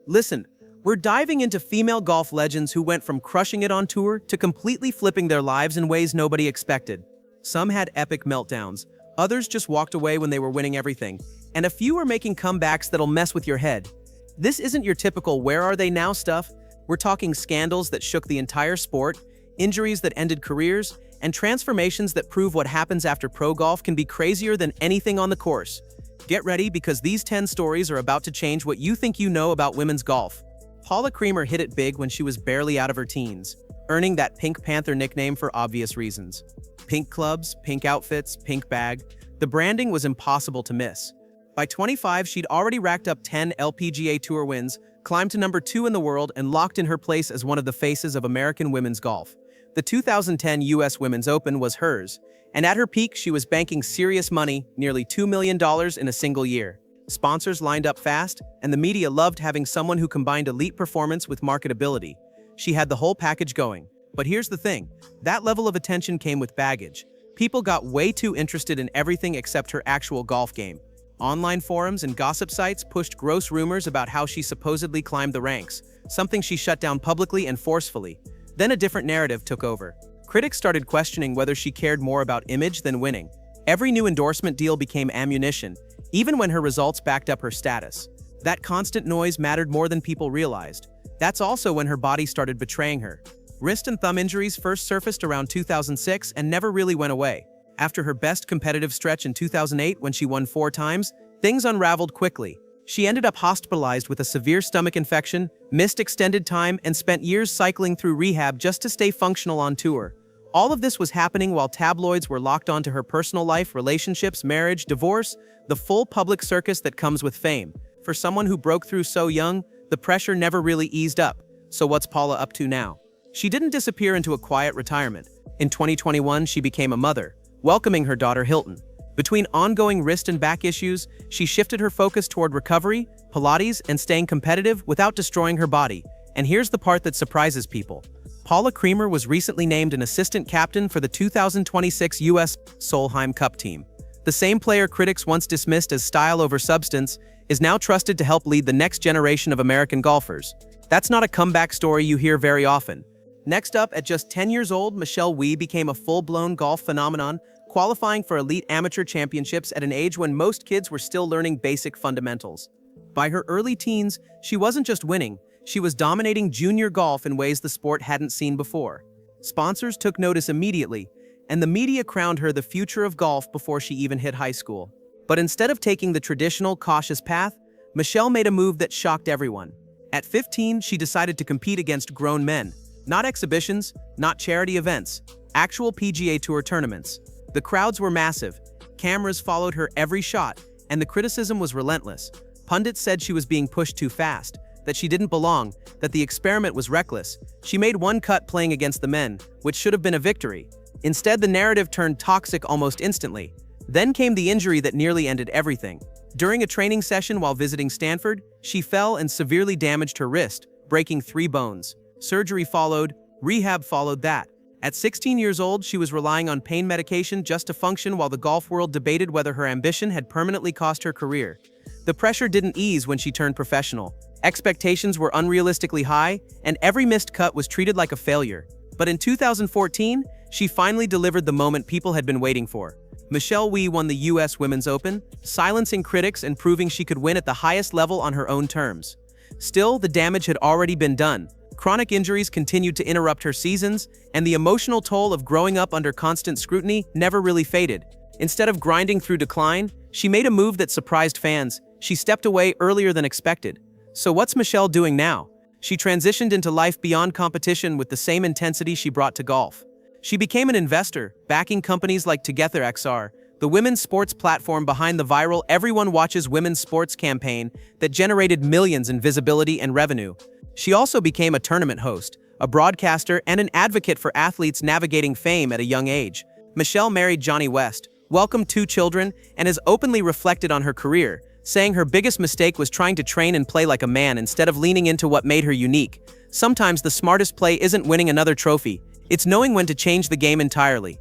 Listen, we're diving into female golf legends who went from crushing it on tour to completely flipping their lives in ways nobody expected. Some had epic meltdowns, others just walked away when they were winning everything, and a few are making comebacks that'll mess with your head. This isn't your typical where are they now stuff. We're talking scandals that shook the entire sport, injuries that ended careers, and transformations that prove what happens after pro golf can be crazier than anything on the course. Get ready because these 10 stories are about to change what you think you know about women's golf. Paula Creamer hit it big when she was barely out of her teens, earning that Pink Panther nickname for obvious reasons. Pink clubs, pink outfits, pink bag. The branding was impossible to miss. By 25, she'd already racked up 10 LPGA Tour wins, climbed to number 2 in the world, and locked in her place as one of the faces of American women's golf. The 2010 US Women's Open was hers, and at her peak, she was banking serious money, nearly $2 million in a single year. Sponsors lined up fast, and the media loved having someone who combined elite performance with marketability. She had the whole package going. But here's the thing, that level of attention came with baggage. People got way too interested in everything except her actual golf game. Online forums and gossip sites pushed gross rumors about how she supposedly climbed the ranks, something she shut down publicly and forcefully. Then a different narrative took over. Critics started questioning whether she cared more about image than winning. Every new endorsement deal became ammunition, even when her results backed up her status. That constant noise mattered more than people realized. That's also when her body started betraying her. Wrist and thumb injuries first surfaced around 2006 and never really went away. After her best competitive stretch in 2008 when she won 4 times, things unraveled quickly. She ended up hospitalized with a severe stomach infection, missed extended time, and spent years cycling through rehab just to stay functional on tour. All of this was happening while tabloids were locked onto her personal life, relationships, marriage, divorce, the full public circus that comes with fame. For someone who broke through so young, the pressure never really eased up. So what's Paula up to now? She didn't disappear into a quiet retirement. In 2021, she became a mother, welcoming her daughter Hilton. Between ongoing wrist and back issues, she shifted her focus toward recovery, Pilates, and staying competitive without destroying her body. And here's the part that surprises people. Paula Creamer was recently named an assistant captain for the 2026 U.S. Solheim Cup team. The same player critics once dismissed as style over substance is now trusted to help lead the next generation of American golfers. That's not a comeback story you hear very often. Next up, at just 10 years old, Michelle Wie became a full-blown golf phenomenon, qualifying for elite amateur championships at an age when most kids were still learning basic fundamentals. By her early teens, she wasn't just winning, she was dominating junior golf in ways the sport hadn't seen before. Sponsors took notice immediately, and the media crowned her the future of golf before she even hit high school. But instead of taking the traditional, cautious path, Michelle made a move that shocked everyone. At 15, she decided to compete against grown men. Not exhibitions, not charity events, actual PGA Tour tournaments. The crowds were massive, cameras followed her every shot, and the criticism was relentless. Pundits said she was being pushed too fast, that she didn't belong, that the experiment was reckless. She made one cut playing against the men, which should have been a victory. Instead, the narrative turned toxic almost instantly. Then came the injury that nearly ended everything. During a training session while visiting Stanford, she fell and severely damaged her wrist, breaking 3 bones. Surgery followed, rehab followed that. At 16 years old, she was relying on pain medication just to function while the golf world debated whether her ambition had permanently cost her career. The pressure didn't ease when she turned professional. Expectations were unrealistically high, and every missed cut was treated like a failure. But in 2014, she finally delivered the moment people had been waiting for. Michelle Wie won the US Women's Open, silencing critics and proving she could win at the highest level on her own terms. Still, the damage had already been done. Chronic injuries continued to interrupt her seasons, and the emotional toll of growing up under constant scrutiny never really faded. Instead of grinding through decline, she made a move that surprised fans. She stepped away earlier than expected. So what's Michelle doing now? She transitioned into life beyond competition with the same intensity she brought to golf. She became an investor, backing companies like Together XR, the women's sports platform behind the viral Everyone Watches Women's Sports campaign that generated millions in visibility and revenue. She also became a tournament host, a broadcaster, and an advocate for athletes navigating fame at a young age. Michelle married Johnny West, welcomed 2 children, and has openly reflected on her career, saying her biggest mistake was trying to train and play like a man instead of leaning into what made her unique. Sometimes the smartest play isn't winning another trophy, it's knowing when to change the game entirely.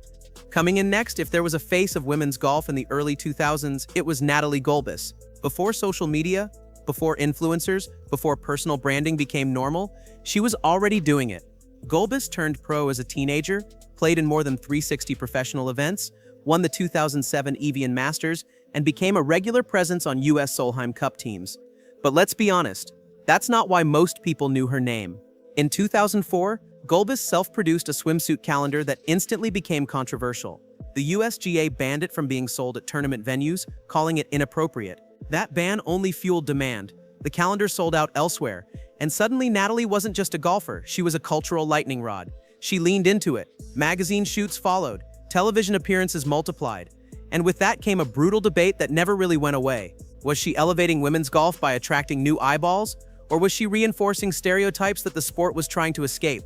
Coming in next, if there was a face of women's golf in the early 2000s, it was Natalie Golbis. Before social media, before influencers, before personal branding became normal, she was already doing it. Gulbis turned pro as a teenager, played in more than 360 professional events, won the 2007 Evian Masters, and became a regular presence on US Solheim Cup teams. But let's be honest, that's not why most people knew her name. In 2004, Gulbis self-produced a swimsuit calendar that instantly became controversial. The USGA banned it from being sold at tournament venues, calling it inappropriate. That ban only fueled demand. The calendar sold out elsewhere, and suddenly Natalie wasn't just a golfer, she was a cultural lightning rod. She leaned into it. Magazine shoots followed. Television appearances multiplied. And with that came a brutal debate that never really went away. Was she elevating women's golf by attracting new eyeballs? Or was she reinforcing stereotypes that the sport was trying to escape?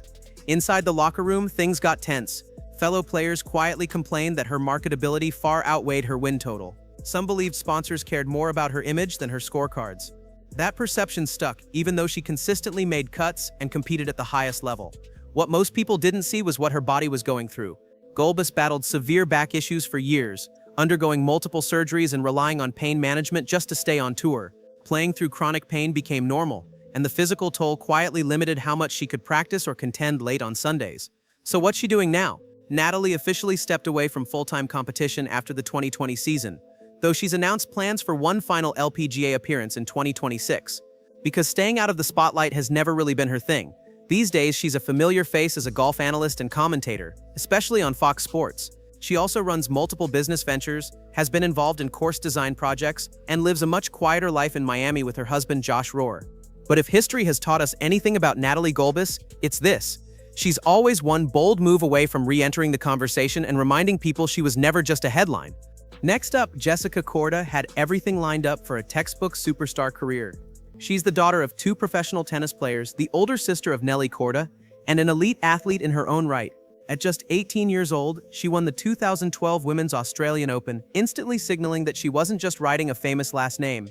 Inside the locker room, things got tense. Fellow players quietly complained that her marketability far outweighed her win total. Some believed sponsors cared more about her image than her scorecards. That perception stuck, even though she consistently made cuts and competed at the highest level. What most people didn't see was what her body was going through. Gulbis battled severe back issues for years, undergoing multiple surgeries and relying on pain management just to stay on tour. Playing through chronic pain became normal, and the physical toll quietly limited how much she could practice or contend late on Sundays. So what's she doing now? Natalie officially stepped away from full-time competition after the 2020 season, though she's announced plans for one final LPGA appearance in 2026. Because staying out of the spotlight has never really been her thing. These days, she's a familiar face as a golf analyst and commentator, especially on Fox Sports. She also runs multiple business ventures, has been involved in course design projects, and lives a much quieter life in Miami with her husband Josh Rohr. But if history has taught us anything about Natalie Gulbis, it's this. She's always one bold move away from re-entering the conversation and reminding people she was never just a headline. Next up, Jessica Korda had everything lined up for a textbook superstar career. She's the daughter of two professional tennis players, the older sister of Nelly Korda, and an elite athlete in her own right. At just 18 years old, she won the 2012 Women's Australian Open, instantly signaling that she wasn't just riding a famous last name.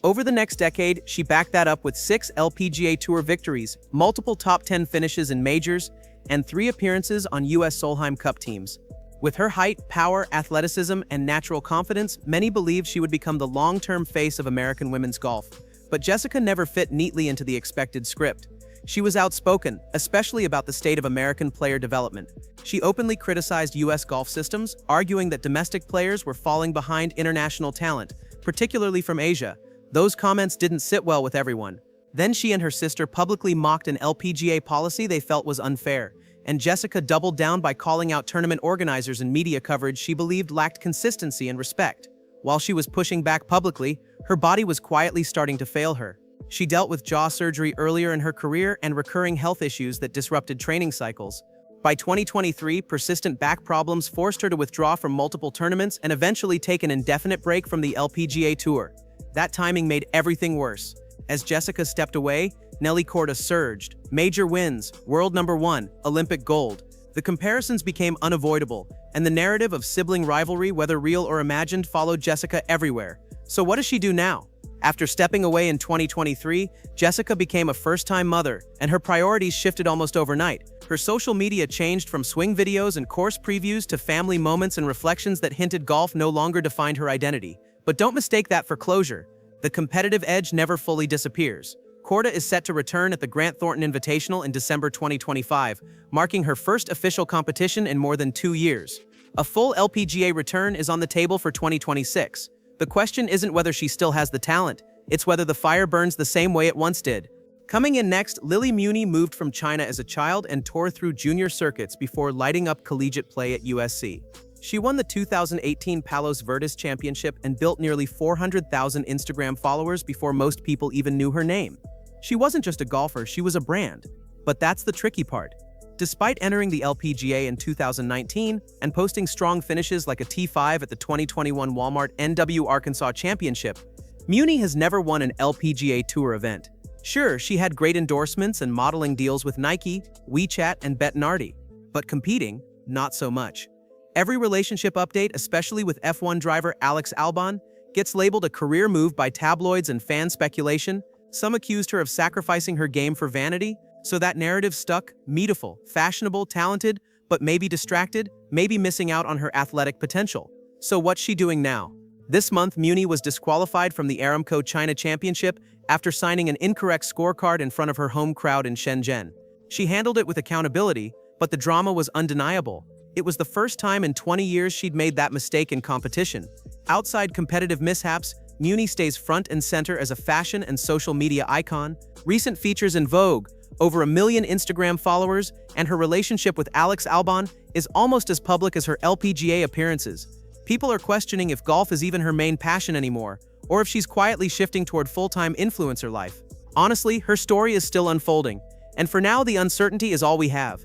Over the next decade, she backed that up with 6 LPGA Tour victories, multiple top 10 finishes in majors, and 3 appearances on US Solheim Cup teams. With her height, power, athleticism, and natural confidence, many believed she would become the long-term face of American women's golf. But Jessica never fit neatly into the expected script. She was outspoken, especially about the state of American player development. She openly criticized US golf systems, arguing that domestic players were falling behind international talent, particularly from Asia. Those comments didn't sit well with everyone. Then she and her sister publicly mocked an LPGA policy they felt was unfair, and Jessica doubled down by calling out tournament organizers and media coverage she believed lacked consistency and respect. While she was pushing back publicly, her body was quietly starting to fail her. She dealt with jaw surgery earlier in her career and recurring health issues that disrupted training cycles. By 2023, persistent back problems forced her to withdraw from multiple tournaments and eventually take an indefinite break from the LPGA Tour. That timing made everything worse. As Jessica stepped away, Nelly Korda surged. Major wins, world #1, Olympic gold. The comparisons became unavoidable, and the narrative of sibling rivalry, whether real or imagined, followed Jessica everywhere. So what does she do now? After stepping away in 2023, Jessica became a first-time mother, and her priorities shifted almost overnight. Her social media changed from swing videos and course previews to family moments and reflections that hinted golf no longer defined her identity. But don't mistake that for closure. The competitive edge never fully disappears. Korda is set to return at the Grant Thornton Invitational in December 2025, marking her first official competition in more than 2 years. A full LPGA return is on the table for 2026. The question isn't whether she still has the talent, it's whether the fire burns the same way it once did. Coming in next, Lily Muni moved from China as a child and toured through junior circuits before lighting up collegiate play at USC. She won the 2018 Palos Verdes Championship and built nearly 400,000 Instagram followers before most people even knew her name. She wasn't just a golfer, she was a brand. But that's the tricky part. Despite entering the LPGA in 2019 and posting strong finishes like a T5 at the 2021 Walmart NW Arkansas Championship, Muni has never won an LPGA Tour event. Sure, she had great endorsements and modeling deals with Nike, WeChat, and Bettinardi. But competing, not so much. Every relationship update, especially with F1 driver Alex Albon, gets labeled a career move by tabloids and fan speculation. Some accused her of sacrificing her game for vanity, so that narrative stuck: meatiful, fashionable, talented, but maybe distracted, maybe missing out on her athletic potential. So what's she doing now? This month, Muni was disqualified from the Aramco China Championship after signing an incorrect scorecard in front of her home crowd in Shenzhen. She handled it with accountability, but the drama was undeniable. It was the first time in 20 years she'd made that mistake in competition. Outside competitive mishaps, Muni stays front and center as a fashion and social media icon. Recent features in Vogue, over 1 million Instagram followers, and her relationship with Alex Albon is almost as public as her LPGA appearances. People are questioning if golf is even her main passion anymore, or if she's quietly shifting toward full-time influencer life. Honestly, her story is still unfolding, and for now the uncertainty is all we have.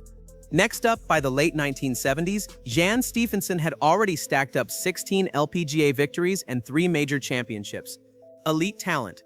Next up, by the late 1970s, Jan Stephenson had already stacked up 16 LPGA victories and 3 major championships. Elite talent.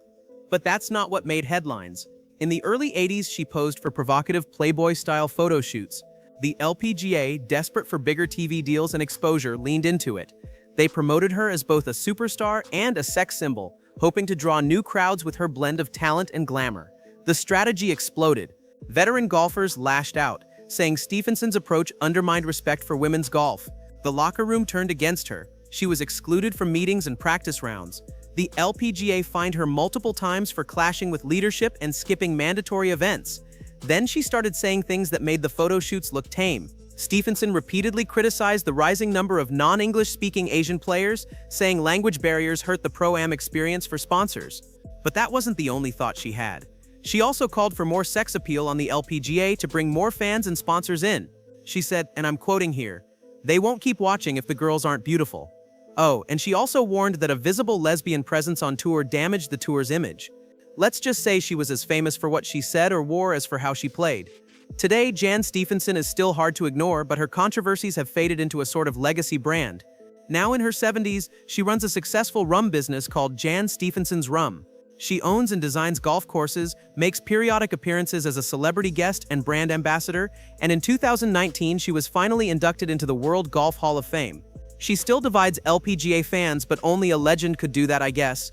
But that's not what made headlines. In the early 80s, she posed for provocative Playboy-style photo shoots. The LPGA, desperate for bigger TV deals and exposure, leaned into it. They promoted her as both a superstar and a sex symbol, hoping to draw new crowds with her blend of talent and glamour. The strategy exploded. Veteran golfers lashed out, saying Stephenson's approach undermined respect for women's golf. The locker room turned against her. She was excluded from meetings and practice rounds. The LPGA fined her multiple times for clashing with leadership and skipping mandatory events. Then she started saying things that made the photo shoots look tame. Stephenson repeatedly criticized the rising number of non-English-speaking Asian players, saying language barriers hurt the Pro-Am experience for sponsors. But that wasn't the only thought she had. She also called for more sex appeal on the LPGA to bring more fans and sponsors in. She said, and I'm quoting here, "They won't keep watching if the girls aren't beautiful." Oh, and she also warned that a visible lesbian presence on tour damaged the tour's image. Let's just say she was as famous for what she said or wore as for how she played. Today, Jan Stephenson is still hard to ignore, but her controversies have faded into a sort of legacy brand. Now in her 70s, she runs a successful rum business called Jan Stephenson's Rum. She owns and designs golf courses, makes periodic appearances as a celebrity guest and brand ambassador, and in 2019 she was finally inducted into the World Golf Hall of Fame. She still divides LPGA fans, but only a legend could do that, I guess.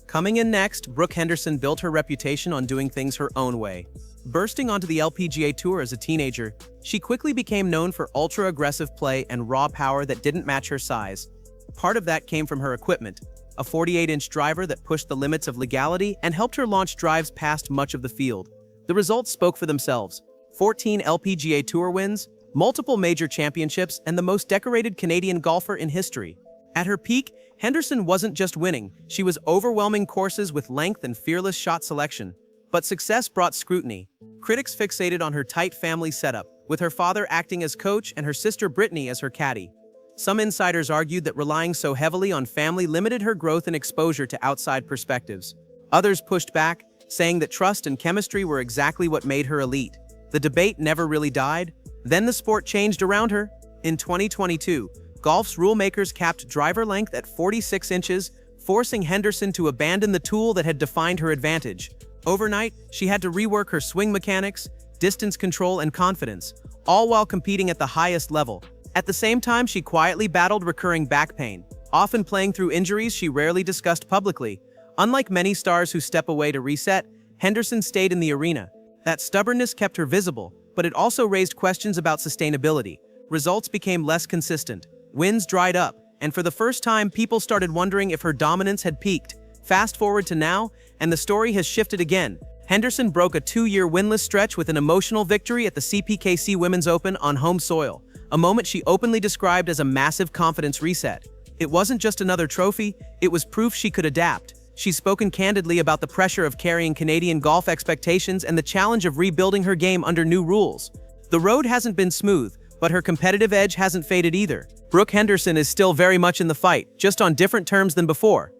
Coming in next, Brooke Henderson built her reputation on doing things her own way. Bursting onto the LPGA Tour as a teenager, she quickly became known for ultra-aggressive play and raw power that didn't match her size. Part of that came from her equipment, a 48-inch driver that pushed the limits of legality and helped her launch drives past much of the field. The results spoke for themselves. 14 LPGA Tour wins, multiple major championships, and the most decorated Canadian golfer in history. At her peak, Henderson wasn't just winning, she was overwhelming courses with length and fearless shot selection. But success brought scrutiny. Critics fixated on her tight family setup, with her father acting as coach and her sister Brittany as her caddy. Some insiders argued that relying so heavily on family limited her growth and exposure to outside perspectives. Others pushed back, saying that trust and chemistry were exactly what made her elite. The debate never really died. Then the sport changed around her. In 2022, golf's rulemakers capped driver length at 46 inches, forcing Henderson to abandon the tool that had defined her advantage. Overnight, she had to rework her swing mechanics, distance control, and confidence, all while competing at the highest level. At the same time, she quietly battled recurring back pain, often playing through injuries she rarely discussed publicly. Unlike many stars who step away to reset, Henderson stayed in the arena. That stubbornness kept her visible, but it also raised questions about sustainability. Results became less consistent. Wins dried up, and for the first time, people started wondering if her dominance had peaked. Fast forward to now, and the story has shifted again. Henderson broke a 2-year winless stretch with an emotional victory at the CPKC Women's Open on home soil, a moment she openly described as a massive confidence reset. It wasn't just another trophy, it was proof she could adapt. She's spoken candidly about the pressure of carrying Canadian golf expectations and the challenge of rebuilding her game under new rules. The road hasn't been smooth, but her competitive edge hasn't faded either. Brooke Henderson is still very much in the fight, just on different terms than before.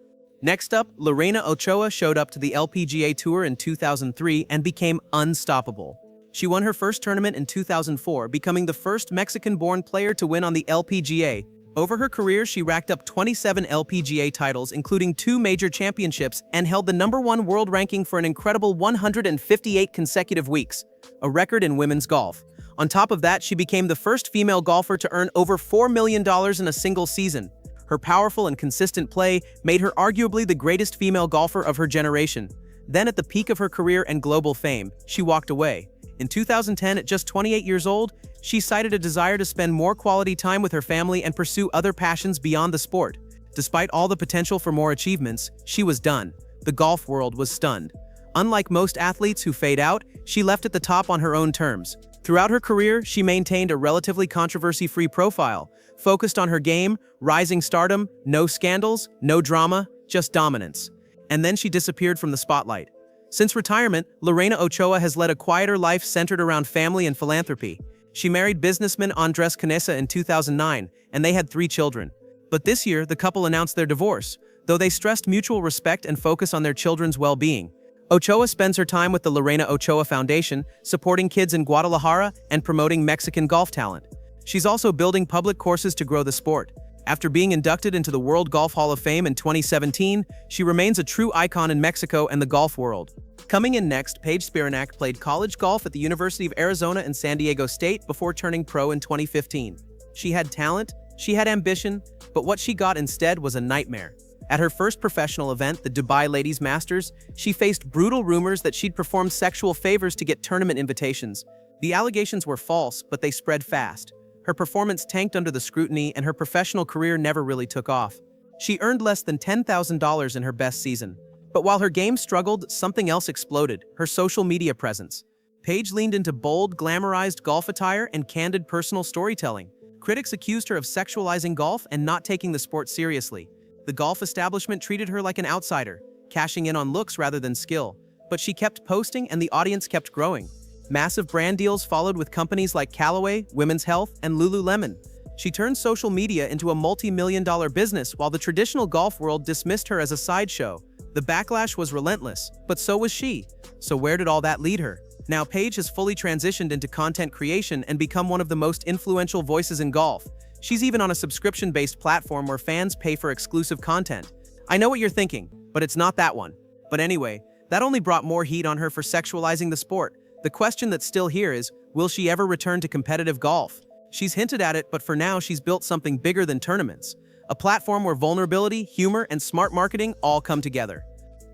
Next up, Lorena Ochoa showed up to the LPGA Tour in 2003 and became unstoppable. She won her first tournament in 2004, becoming the first Mexican-born player to win on the LPGA. Over her career, she racked up 27 LPGA titles, including 2 major championships, and held the #1 world ranking for an incredible 158 consecutive weeks, a record in women's golf. On top of that, she became the first female golfer to earn over $4 million in a single season. Her powerful and consistent play made her arguably the greatest female golfer of her generation. Then at the peak of her career and global fame, she walked away. In 2010, at just 28 years old, she cited a desire to spend more quality time with her family and pursue other passions beyond the sport. Despite all the potential for more achievements, she was done. The golf world was stunned. Unlike most athletes who fade out, she left at the top on her own terms. Throughout her career, she maintained a relatively controversy-free profile, focused on her game, rising stardom, no scandals, no drama, just dominance. And then she disappeared from the spotlight. Since retirement, Lorena Ochoa has led a quieter life centered around family and philanthropy. She married businessman Andres Canessa in 2009, and they had 3 children. But this year, the couple announced their divorce, though they stressed mutual respect and focus on their children's well-being. Ochoa spends her time with the Lorena Ochoa Foundation, supporting kids in Guadalajara and promoting Mexican golf talent. She's also building public courses to grow the sport. After being inducted into the World Golf Hall of Fame in 2017, she remains a true icon in Mexico and the golf world. Coming in next, Paige Spiranak played college golf at the University of Arizona and San Diego State before turning pro in 2015. She had talent, she had ambition, but what she got instead was a nightmare. At her first professional event, the Dubai Ladies Masters, she faced brutal rumors that she'd performed sexual favors to get tournament invitations. The allegations were false, but they spread fast. Her performance tanked under the scrutiny, and her professional career never really took off. She earned less than $10,000 in her best season. But while her game struggled, something else exploded: her social media presence. Paige leaned into bold, glamorized golf attire and candid personal storytelling. Critics accused her of sexualizing golf and not taking the sport seriously. The golf establishment treated her like an outsider, cashing in on looks rather than skill. But she kept posting, and the audience kept growing. Massive brand deals followed with companies like Callaway, Women's Health, and Lululemon. She turned social media into a multi-million-dollar business while the traditional golf world dismissed her as a sideshow. The backlash was relentless, but so was she. So where did all that lead her? Now Paige has fully transitioned into content creation and become one of the most influential voices in golf. She's even on a subscription-based platform where fans pay for exclusive content. I know what you're thinking, but it's not that one. But anyway, that only brought more heat on her for sexualizing the sport. The question that's still here is, will she ever return to competitive golf? She's hinted at it, but for now she's built something bigger than tournaments. A platform where vulnerability, humor, and smart marketing all come together.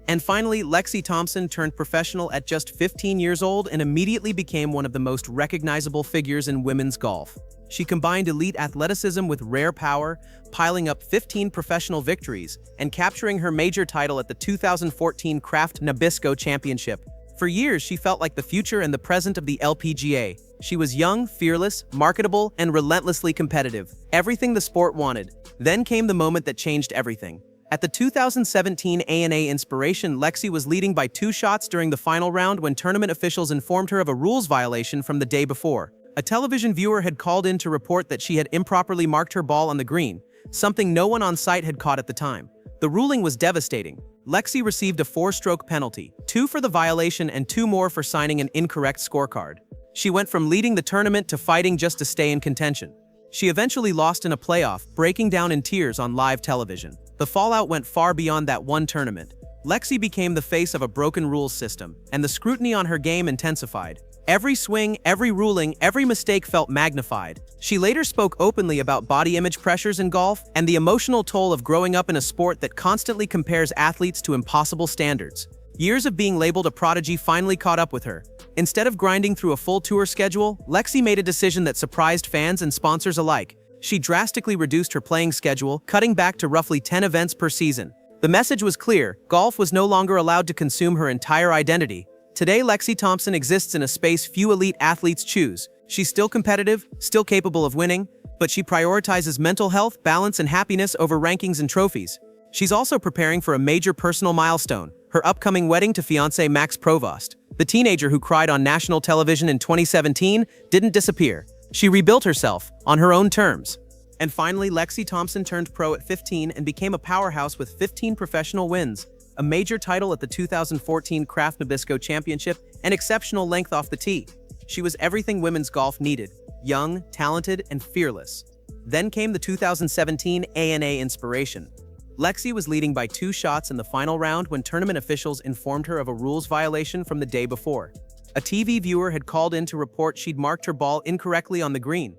And finally, Lexi Thompson turned professional at just 15 years old and immediately became one of the most recognizable figures in women's golf. She combined elite athleticism with rare power, piling up 15 professional victories and capturing her major title at the 2014 Kraft Nabisco Championship. For years, she felt like the future and the present of the LPGA. She was young, fearless, marketable, and relentlessly competitive. Everything the sport wanted. Then came the moment that changed everything. At the 2017 ANA Inspiration, Lexi was leading by 2 shots during the final round when tournament officials informed her of a rules violation from the day before. A television viewer had called in to report that she had improperly marked her ball on the green, something no one on site had caught at the time. The ruling was devastating. Lexi received a 4-stroke penalty, 2 for the violation and 2 more for signing an incorrect scorecard. She went from leading the tournament to fighting just to stay in contention. She eventually lost in a playoff, breaking down in tears on live television. The fallout went far beyond that one tournament. Lexi became the face of a broken rules system, and the scrutiny on her game intensified. Every swing, every ruling, every mistake felt magnified. She later spoke openly about body image pressures in golf and the emotional toll of growing up in a sport that constantly compares athletes to impossible standards. Years of being labeled a prodigy finally caught up with her. Instead of grinding through a full tour schedule, Lexi made a decision that surprised fans and sponsors alike. She drastically reduced her playing schedule, cutting back to roughly 10 events per season. The message was clear: golf was no longer allowed to consume her entire identity. Today, Lexi Thompson exists in a space few elite athletes choose. She's still competitive, still capable of winning, but she prioritizes mental health, balance, and happiness over rankings and trophies. She's also preparing for a major personal milestone: her upcoming wedding to fiancé Max Provost. The teenager who cried on national television in 2017 didn't disappear. She rebuilt herself, on her own terms. And finally, Lexi Thompson turned pro at 15 and became a powerhouse with 15 professional wins, a major title at the 2014 Kraft Nabisco Championship, and exceptional length off the tee. She was everything women's golf needed: young, talented, and fearless. Then came the 2017 ANA Inspiration. Lexi was leading by 2 shots in the final round when tournament officials informed her of a rules violation from the day before. A TV viewer had called in to report she'd marked her ball incorrectly on the green.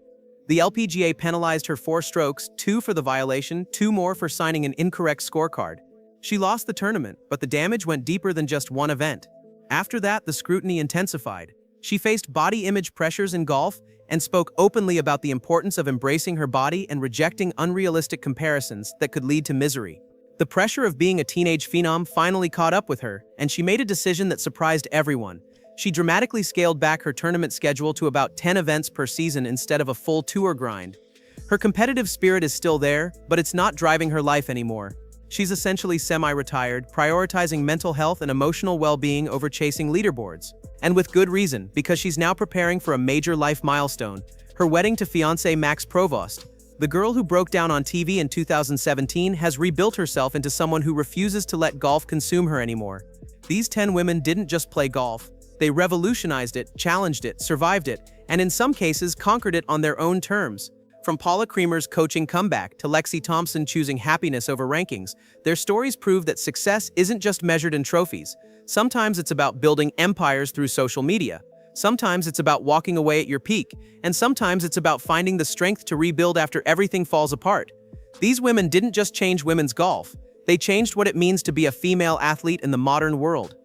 The LPGA penalized her 4 strokes, 2 for the violation, 2 more for signing an incorrect scorecard. She lost the tournament, but the damage went deeper than just one event. After that, the scrutiny intensified. She faced body image pressures in golf and spoke openly about the importance of embracing her body and rejecting unrealistic comparisons that could lead to misery. The pressure of being a teenage phenom finally caught up with her, and she made a decision that surprised everyone. She dramatically scaled back her tournament schedule to about 10 events per season instead of a full tour grind. Her competitive spirit is still there, but it's not driving her life anymore. She's essentially semi-retired, prioritizing mental health and emotional well-being over chasing leaderboards. And with good reason, because she's now preparing for a major life milestone, her wedding to fiancé Max Provost. The girl who broke down on TV in 2017 has rebuilt herself into someone who refuses to let golf consume her anymore. These 10 women didn't just play golf. They revolutionized it, challenged it, survived it, and in some cases conquered it on their own terms. From Paula Creamer's coaching comeback to Lexi Thompson choosing happiness over rankings, their stories prove that success isn't just measured in trophies. Sometimes it's about building empires through social media. Sometimes it's about walking away at your peak, and sometimes it's about finding the strength to rebuild after everything falls apart. These women didn't just change women's golf, they changed what it means to be a female athlete in the modern world.